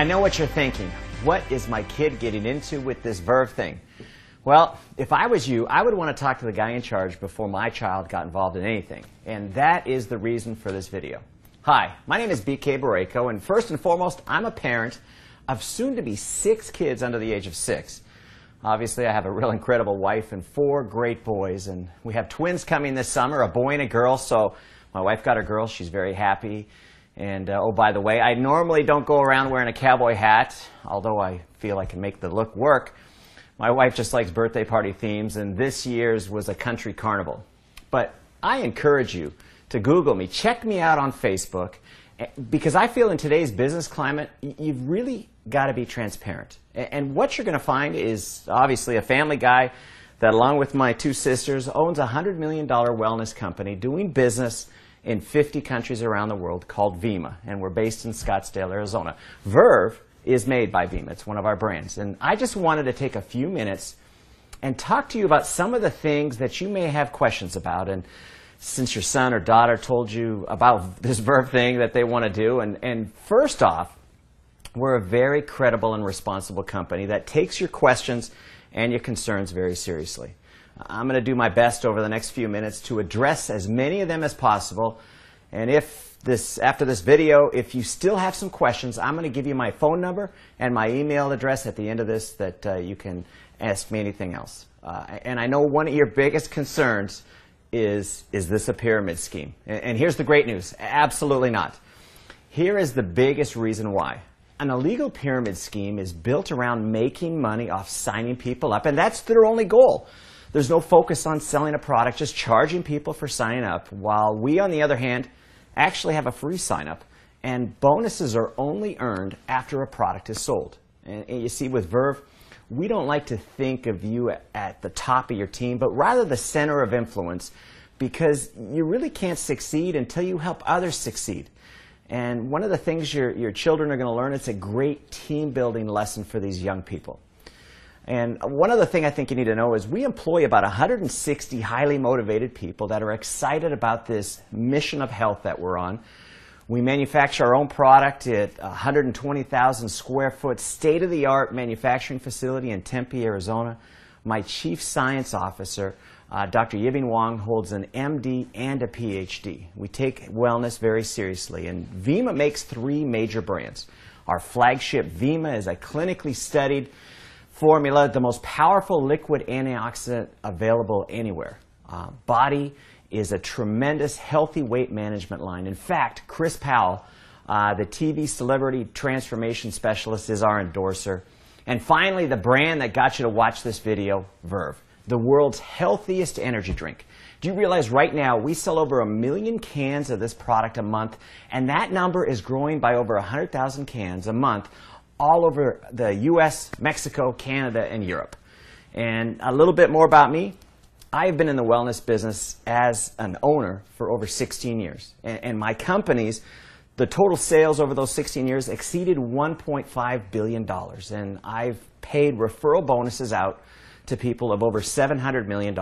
I know what you're thinking. What is my kid getting into with this Verve thing? Well, if I was you, I would want to talk to the guy in charge before my child got involved in anything. And that is the reason for this video. Hi, my name is BK Barreco, and first and foremost, I'm a parent of soon-to-be 6 kids under the age of 6. Obviously, I have a real incredible wife and 4 great boys, and we have twins coming this summer, a boy and a girl, so my wife got her girl. She's very happy. And, oh, by the way, I normally don't go around wearing a cowboy hat, although I feel I can make the look work. My wife just likes birthday party themes, and this year's was a country carnival. But I encourage you to Google me, check me out on Facebook, because I feel in today's business climate, you've really got to be transparent. And what you're going to find is obviously a family guy that, along with my 2 sisters, owns a $100 million wellness company doing business in 50 countries around the world called Vima, and we're based in Scottsdale, Arizona. Verve is made by Vima. It's one of our brands. And I just wanted to take a few minutes and talk to you about some of the things that you may have questions about. And since your son or daughter told you about this Verve thing that they want to do, and first off, we're a very credible and responsible company that takes your questions and your concerns very seriously. I'm going to do my best over the next few minutes to address as many of them as possible. And after this video, if you still have some questions, I'm going to give you my phone number and my email address at the end of this that you can ask me anything else. And I know one of your biggest concerns is this a pyramid scheme? And here's the great news. Absolutely not. Here is the biggest reason why. An illegal pyramid scheme is built around making money off signing people up, and that's their only goal. There's no focus on selling a product, just charging people for signing up, while we, on the other hand, actually have a free sign-up, and bonuses are only earned after a product is sold. And you see, with Verve, we don't like to think of you at the top of your team, but rather the center of influence, because you really can't succeed until you help others succeed. And one of the things your children are going to learn, it's a great team-building lesson for these young people. And one other thing I think you need to know is we employ about 160 highly motivated people that are excited about this mission of health that we're on. We manufacture our own product at a 120,000 square foot state-of-the-art manufacturing facility in Tempe, Arizona. My chief science officer, Dr. Yibing Wang, holds an MD and a PhD. We take wellness very seriously, and Vima makes 3 major brands. Our flagship Vima is a clinically studied formula, the most powerful liquid antioxidant available anywhere. Body is a tremendous healthy weight management line. In fact, Chris Powell, the TV celebrity transformation specialist, is our endorser. And finally, the brand that got you to watch this video, Verve, the world's healthiest energy drink. Do you realize right now we sell over 1 million cans of this product a month, and that number is growing by over 100,000 cans a month all over the U.S., Mexico, Canada, and Europe. And a little bit more about me. I've been in the wellness business as an owner for over 16 years. And my companies, the total sales over those 16 years exceeded $1.5 billion. And I've paid referral bonuses out to people of over $700 million.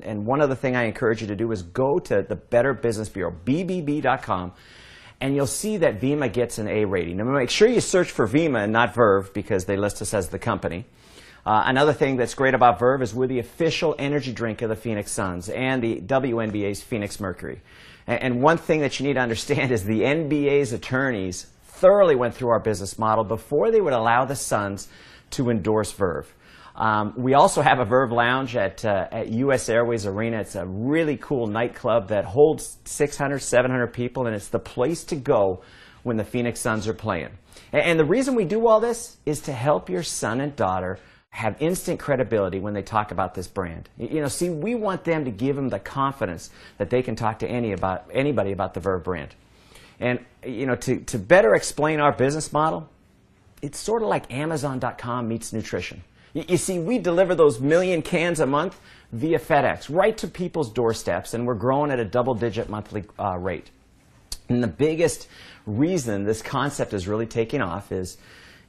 And one other thing I encourage you to do is go to the Better Business Bureau, BBB.com, and you'll see that Vima gets an A rating. Now, make sure you search for Vima and not Verve, because they list us as the company. Another thing that's great about Verve is we're the official energy drink of the Phoenix Suns and the WNBA's Phoenix Mercury. And one thing that you need to understand is the NBA's attorneys thoroughly went through our business model before they would allow the Suns to endorse Verve. We also have a Verve Lounge at US Airways Arena. It's a really cool nightclub that holds 600, 700 people, and it's the place to go when the Phoenix Suns are playing. And the reason we do all this is to help your son and daughter have instant credibility when they talk about this brand. You know, see, we want them to give them the confidence that they can talk to anybody about the Verve brand. And, you know, to better explain our business model, it's sort of like Amazon.com meets nutrition. You see, we deliver those 1 million cans a month via FedEx right to people's doorsteps, and we're growing at a double-digit monthly rate. And the biggest reason this concept is really taking off is,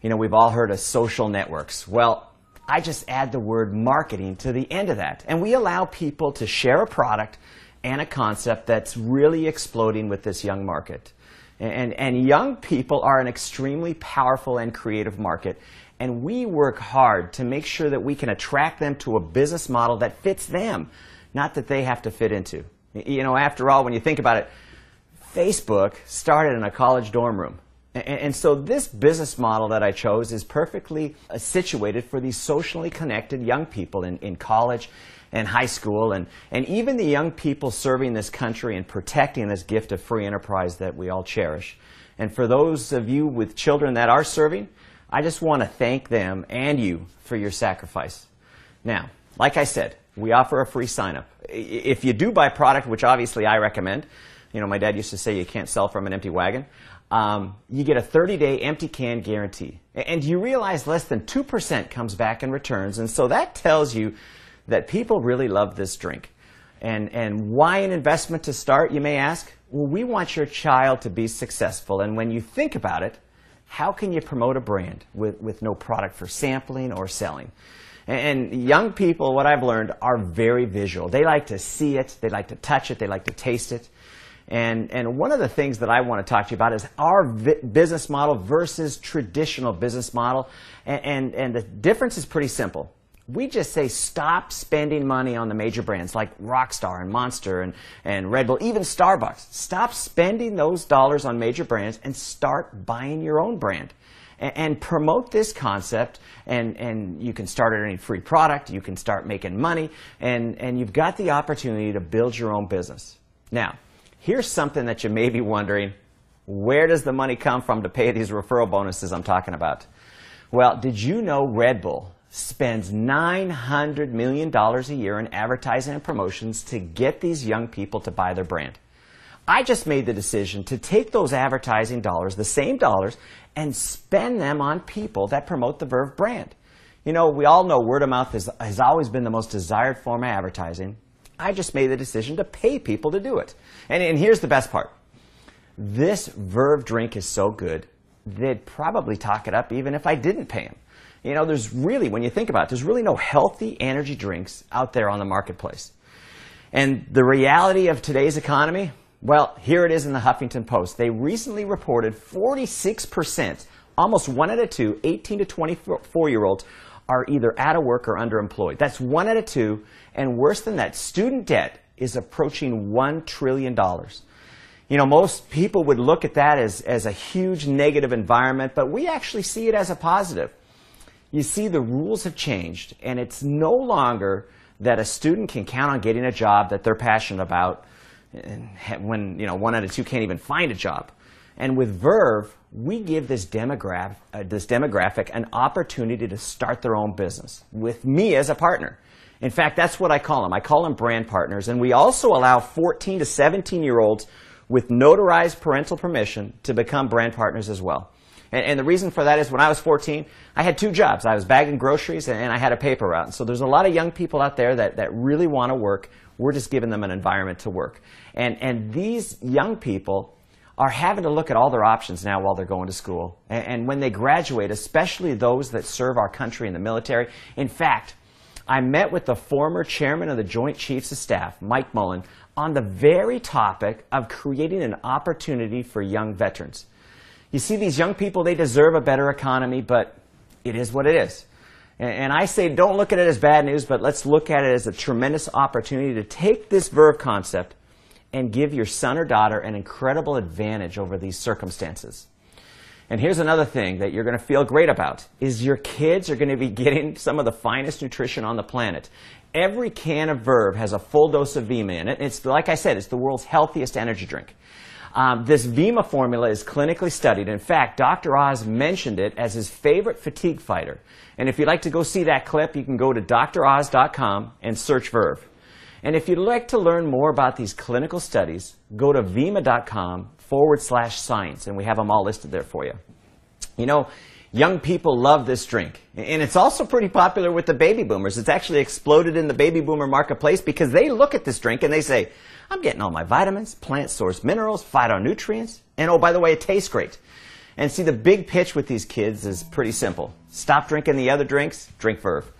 you know, we've all heard of social networks. Well, I just add the word marketing to the end of that, and we allow people to share a product and a concept that's really exploding with this young market. And young people are an extremely powerful and creative market, and we work hard to make sure that we can attract them to a business model that fits them, not that they have to fit into. You know, after all, when you think about it, Facebook started in a college dorm room. And so this business model that I chose is perfectly situated for these socially connected young people in college and high school, and even the young people serving this country and protecting this gift of free enterprise that we all cherish. And for those of you with children that are serving, I just want to thank them and you for your sacrifice. Now, like I said, we offer a free sign-up. If you do buy product, which obviously I recommend, you know, my dad used to say you can't sell from an empty wagon, you get a 30-day empty can guarantee. And you realize less than 2% comes back in returns, and so that tells you that people really love this drink. And why an investment to start, you may ask? Well, we want your child to be successful, and when you think about it, how can you promote a brand with no product for sampling or selling? And young people, what I've learned, are very visual. They like to see it, they like to touch it, they like to taste it. And one of the things that I want to talk to you about is our business model versus traditional business model. And the difference is pretty simple. We just say stop spending money on the major brands like Rockstar and Monster and Red Bull, even Starbucks. Stop spending those dollars on major brands and start buying your own brand. And promote this concept, and you can start at any free product, you can start making money, and you've got the opportunity to build your own business. Now, here's something that you may be wondering, where does the money come from to pay these referral bonuses I'm talking about? Well, did you know Red Bull spends $900 million a year in advertising and promotions to get these young people to buy their brand? I just made the decision to take those advertising dollars, the same dollars, and spend them on people that promote the Verve brand. You know, we all know word of mouth has always been the most desired form of advertising. I just made the decision to pay people to do it. And here's the best part. This Verve drink is so good, they'd probably talk it up even if I didn't pay them. You know, there's really, when you think about it, there's really no healthy energy drinks out there on the marketplace. And the reality of today's economy, well, here it is in the Huffington Post. They recently reported 46%, almost 1 out of 2, 18 to 24-year-olds are either out of work or underemployed. That's 1 out of 2, and worse than that, student debt is approaching $1 trillion. You know, most people would look at that as a huge negative environment, but we actually see it as a positive. You see, the rules have changed, and it's no longer that a student can count on getting a job that they're passionate about when, you know, 1 out of 2 can't even find a job. And with Verve, we give this demographic an opportunity to start their own business with me as a partner. In fact, that's what I call them. I call them brand partners. And we also allow 14 to 17-year-olds with notarized parental permission to become brand partners as well. And the reason for that is when I was 14, I had 2 jobs. I was bagging groceries and I had a paper route. And so there's a lot of young people out there that really want to work. We're just giving them an environment to work. And these young people are having to look at all their options now while they're going to school. And when they graduate, especially those that serve our country in the military. In fact, I met with the former chairman of the Joint Chiefs of Staff, Mike Mullen, on the very topic of creating an opportunity for young veterans. You see, these young people, they deserve a better economy, but it is what it is. And I say don't look at it as bad news, but let's look at it as a tremendous opportunity to take this Verve concept and give your son or daughter an incredible advantage over these circumstances. And here's another thing that you're going to feel great about, is your kids are going to be getting some of the finest nutrition on the planet. Every can of Verve has a full dose of Vima in it. It's, like I said, it's the world's healthiest energy drink. This Vima formula is clinically studied. In fact, Dr. Oz mentioned it as his favorite fatigue fighter. And if you'd like to go see that clip, you can go to droz.com and search Verve. And if you'd like to learn more about these clinical studies, go to vima.com/science, and we have them all listed there for you. You know, young people love this drink. And it's also pretty popular with the baby boomers. It's actually exploded in the baby boomer marketplace because they look at this drink and they say, I'm getting all my vitamins, plant source minerals, phytonutrients, and oh, by the way, it tastes great. And see, the big pitch with these kids is pretty simple. Stop drinking the other drinks, drink Verve.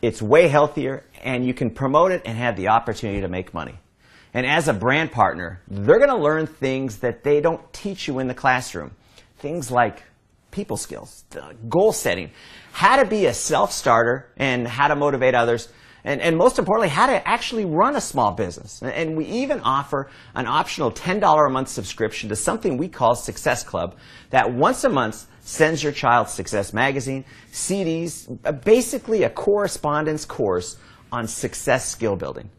It's way healthier, and you can promote it and have the opportunity to make money. And as a brand partner, they're going to learn things that they don't teach you in the classroom. Things like people skills, goal setting, how to be a self-starter and how to motivate others, and most importantly, how to actually run a small business. And we even offer an optional $10 a month subscription to something we call Success Club that once a month sends your child Success Magazine, CDs, basically a correspondence course on success skill building.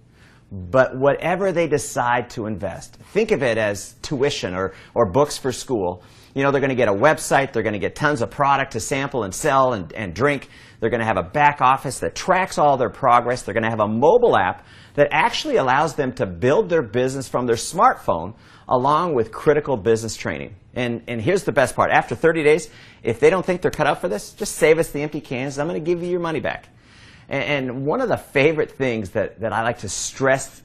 But whatever they decide to invest, think of it as tuition or books for school. You know, they're going to get a website, they're going to get tons of product to sample and sell and drink. They're going to have a back office that tracks all their progress. They're going to have a mobile app that actually allows them to build their business from their smartphone along with critical business training. And here's the best part. After 30 days, if they don't think they're cut out for this, just save us the empty cans. I'm going to give you your money back. And one of the favorite things that I like to stress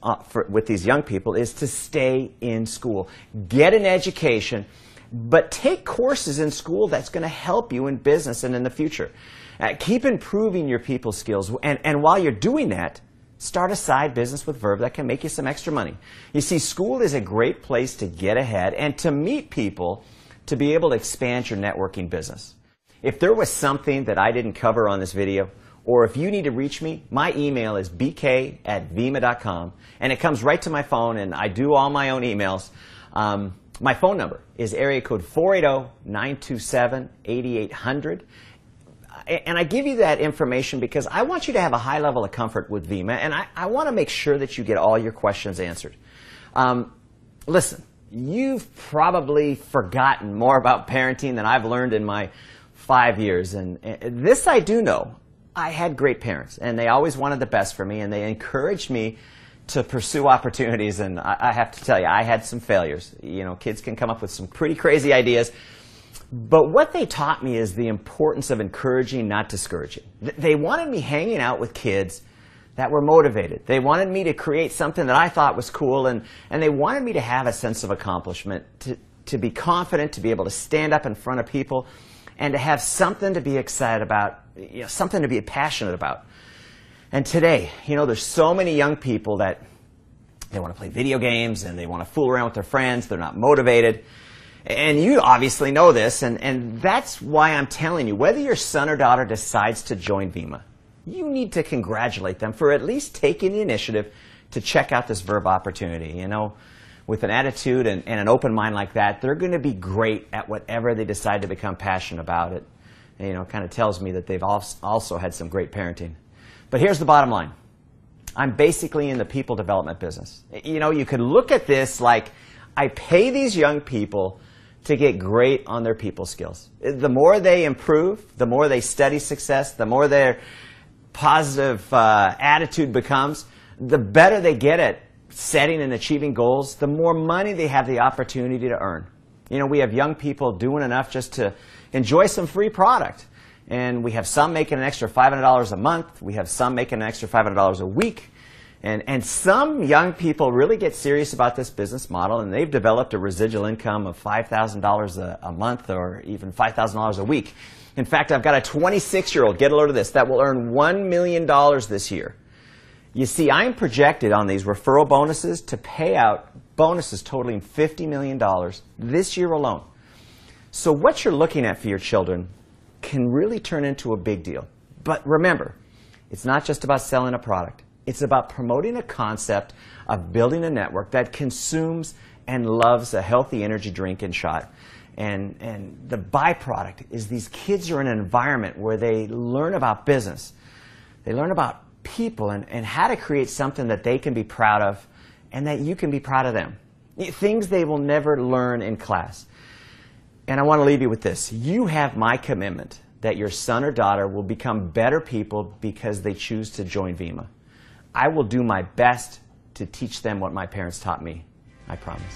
with these young people is to stay in school. Get an education, but take courses in school that's going to help you in business and in the future. Keep improving your people skills. And while you're doing that, start a side business with Verve that can make you some extra money. You see, school is a great place to get ahead and to meet people to be able to expand your networking business. If there was something that I didn't cover on this video, or if you need to reach me, my email is bk@vima.com, and it comes right to my phone, and I do all my own emails. My phone number is area code 480-927-8800. And I give you that information because I want you to have a high level of comfort with Vima, and I want to make sure that you get all your questions answered. Listen, you've probably forgotten more about parenting than I've learned in my 5 years. And this I do know. I had great parents, and they always wanted the best for me, and they encouraged me to pursue opportunities. And I have to tell you, I had some failures. You know, kids can come up with some pretty crazy ideas. But what they taught me is the importance of encouraging, not discouraging. They wanted me hanging out with kids that were motivated. They wanted me to create something that I thought was cool, and they wanted me to have a sense of accomplishment, to be confident, to be able to stand up in front of people, and to have something to be excited about, you know, something to be passionate about. And today, you know, there's so many young people that they want to play video games and they want to fool around with their friends. They're not motivated. And you obviously know this, and that's why I'm telling you, whether your son or daughter decides to join Vima, you need to congratulate them for at least taking the initiative to check out this Verve opportunity. You know, with an attitude and an open mind like that, they're going to be great at whatever they decide to become passionate about it. And, you know, it kind of tells me that they've also had some great parenting. But here's the bottom line. I'm basically in the people development business. You know, you could look at this like I pay these young people to get great on their people skills. The more they improve, the more they study success, the more their positive attitude becomes, the better they get at setting and achieving goals, the more money they have the opportunity to earn. You know, we have young people doing enough just to enjoy some free product. And we have some making an extra $500 a month. We have some making an extra $500 a week. And some young people really get serious about this business model, and they've developed a residual income of $5,000 a month or even $5,000 a week. In fact, I've got a 26-year-old, get a load of this, that will earn $1 million this year. You see, I'm projected on these referral bonuses to pay out bonuses totaling $50 million this year alone. So what you're looking at for your children can really turn into a big deal. But remember, it's not just about selling a product. It's about promoting a concept of building a network that consumes and loves a healthy energy drink and shot. And the byproduct is these kids are in an environment where they learn about business. They learn about people and how to create something that they can be proud of and that you can be proud of them. Things they will never learn in class. And I want to leave you with this. You have my commitment that your son or daughter will become better people because they choose to join Vima. I will do my best to teach them what my parents taught me. I promise.